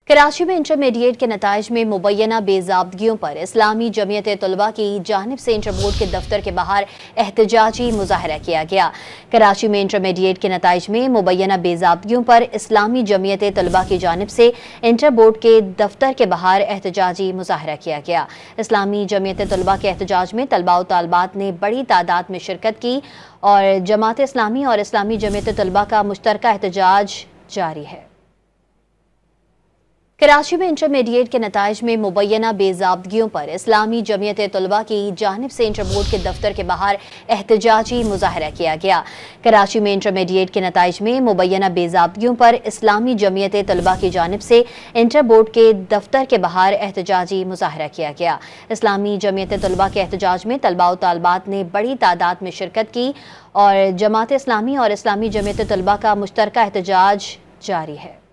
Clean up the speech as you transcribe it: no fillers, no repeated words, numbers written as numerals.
कराची में इंटरमीडिएट के नताइज में मुबैना बेज़ाब्तगियों पर इस्लामी जमीयत तलबा की जानिब से इंटर बोर्ड के दफ्तर के बाहर एहतजाजी मुजाहरा किया गया। कराची में इंटरमीडिएट के नताइज में मुबैना बेज़ाब्तगियों पर इस्लामी जमीयत तलबा की जानिब से इंटर बोर्ड के दफ्तर के बाहर एहतजाजी मुजाहरा किया गया। इस्लामी जमीयत तलबा के एहतजाज में तलबा व तालबात ने बड़ी तादाद में शिरकत की और जमात इस्लामी और इस्लामी जमीयत तलबा का मुश्तरका एहतजाज जारी है। कराची में इंटरमीडिएट के नताइज में मुबैना बेज़ाब्तगियों पर इस्लामी जमीयत तलबा की जानिब से इंटर बोर्ड के दफ्तर के बाहर एहतजाजी मुजाहरा किया गया। कराची में इंटरमीडिएट के नताइज में मुबैना बेज़ाब्तगियों पर इस्लामी जमीयत तलबा की जानिब से इंटर बोर्ड के दफ्तर के बाहर एहतजाजी मुजाहरा किया गया। इस्लामी जमीयत तलबा के एहतजाज में तलबा व तालबात ने बड़ी तादाद में शिरकत की और जमात इस्लामी और इस्लामी जमीयत तलबा का मुश्तरका एहतजाज जारी है।